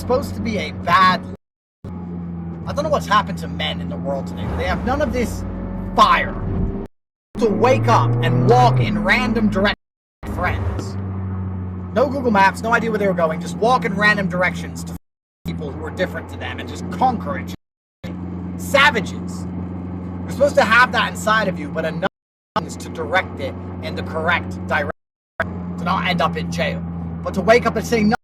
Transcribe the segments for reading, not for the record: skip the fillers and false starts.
supposed to be a bad... I don't know what's happened to men in the world today. They have none of this fire to wake up and walk in random directions with friends. No Google Maps, no idea where they were going. Just walk in random directions to people who are different to them and just conquer it. Savages. You're supposed to have that inside of you, but enough is to direct it in the correct direction to not end up in jail. But to wake up and say, no,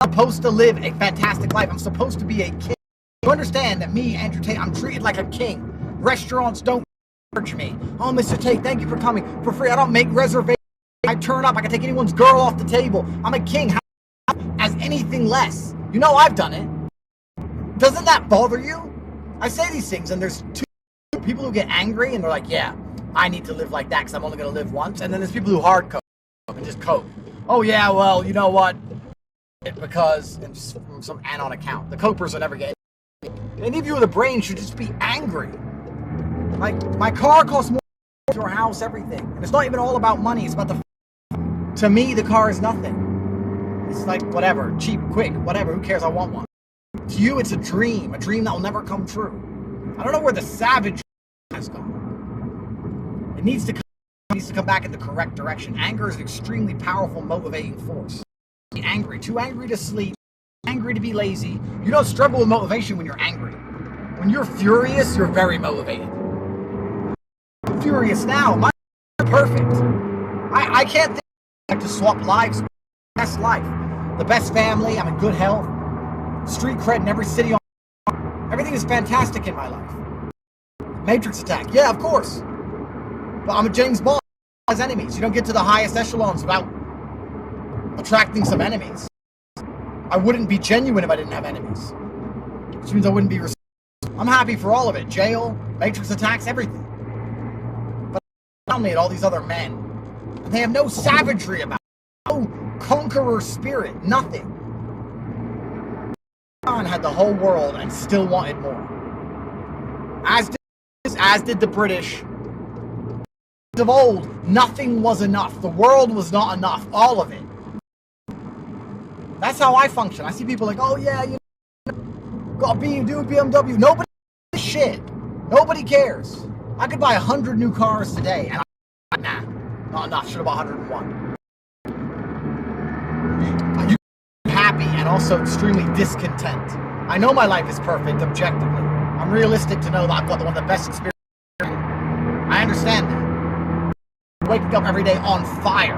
I'm supposed to live a fantastic life. I'm supposed to be a king. You understand that me, Andrew Tate, I'm treated like a king. Restaurants don't charge me. Oh, Mr. Tate, thank you for coming for free. I don't make reservations. I turn up. I can take anyone's girl off the table. I'm a king. How as anything less? You know I've done it. Doesn't that bother you? I say these things, and there's two people who get angry, and they're like, yeah, I need to live like that because I'm only going to live once. And then there's people who hard cope and just cope. Oh, yeah, well, you know what? Because, and just from some anon account, the copers will never get it. Any of you with a brain should just be angry. Like, my car costs more than your house, everything. And it's not even all about money. It's about the... To me, the car is nothing. It's like, whatever, cheap, quick, whatever, who cares, I want one. To you, it's a dream that will never come true. I don't know where the savage has gone. It needs to come back in the correct direction. Anger is an extremely powerful motivating force. Be angry, too angry to sleep, angry to be lazy. You don't struggle with motivation when you're angry. When you're furious, you're very motivated. I'm furious now. My perfect. I can't think I have to swap lives. Best life. The best family. I'm in good health. Street cred in every city on everything is fantastic in my life. Matrix attack. Yeah, of course. But I'm a James Bond. Has enemies. You don't get to the highest echelons without attracting some enemies. I wouldn't be genuine if I didn't have enemies. Which means I wouldn't be I'm happy for all of it. Jail, Matrix attacks, everything. But around me at all these other men. And they have no savagery about it. No conqueror spirit. Nothing. John had the whole world and still wanted more. As did the British. Of old, nothing was enough. The world was not enough. All of it. That's how I function. I see people like, oh yeah, you know, got a BMW. Nobody gives a shit. Nobody cares. I could buy 100 new cars today, and nah, not enough. Should have bought 101. You happy and also extremely discontent. I know my life is perfect objectively. I'm realistic to know that I've got one of the best experiences. I understand that. Waking up every day on fire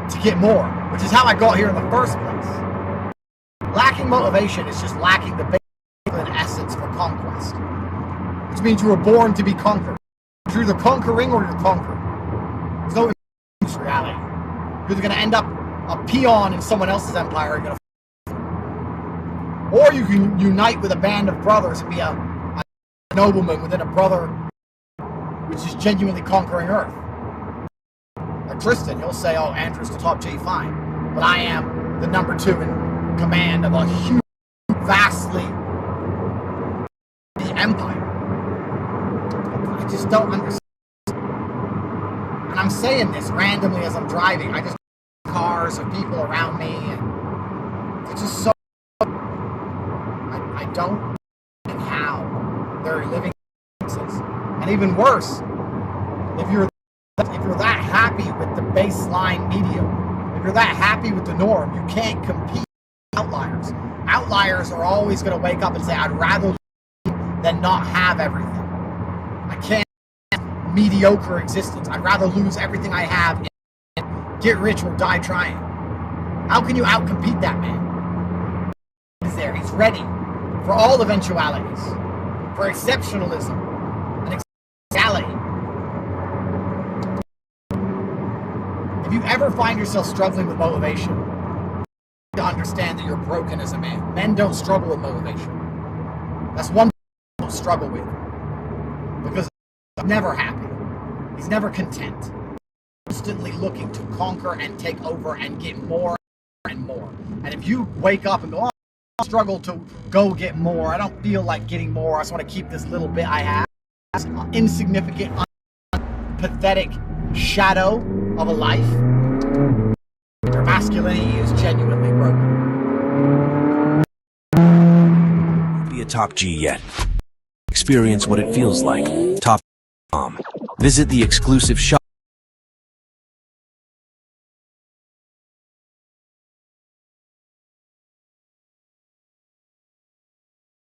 to get more, which is how I got here in the first place. Lacking motivation is just lacking the basic essence for conquest, which means you were born to be conquered. You're either conquering or you're conquered. There's no reality. You're either going to end up a peon in someone else's empire, or you can unite with a band of brothers and be a nobleman within a brother which is genuinely conquering Earth. Like Tristan, he'll say, oh, Andrew's the top G, fine. But I am the number 2 in command of a huge, vastly empire. I just don't understand. And I'm saying this randomly as I'm driving. I just cars of people around me, and it's just so... I don't know how they're living. And even worse, if you're that happy with the baseline medium, if you're that happy with the norm, you can't compete with outliers. Outliers are always going to wake up and say, I'd rather lose than not have everything. I can't have mediocre existence. I'd rather lose everything I have and get rich or die trying. How can you outcompete that man? He's there. He's ready for all eventualities, for exceptionalism and exceptionality. If you ever find yourself struggling with motivation, you need to understand that you're broken as a man. Men don't struggle with motivation. That's one thing they don't struggle with. Because he's never happy. He's never content. Constantly looking to conquer and take over and get more and more. And if you wake up and go, oh, I struggle to go get more, I don't feel like getting more, I just want to keep this little bit I have, this insignificant, pathetic shadow of a life, your masculinity is genuinely broken. Top G yet. Experience what it feels like. Top. Visit the exclusive shop.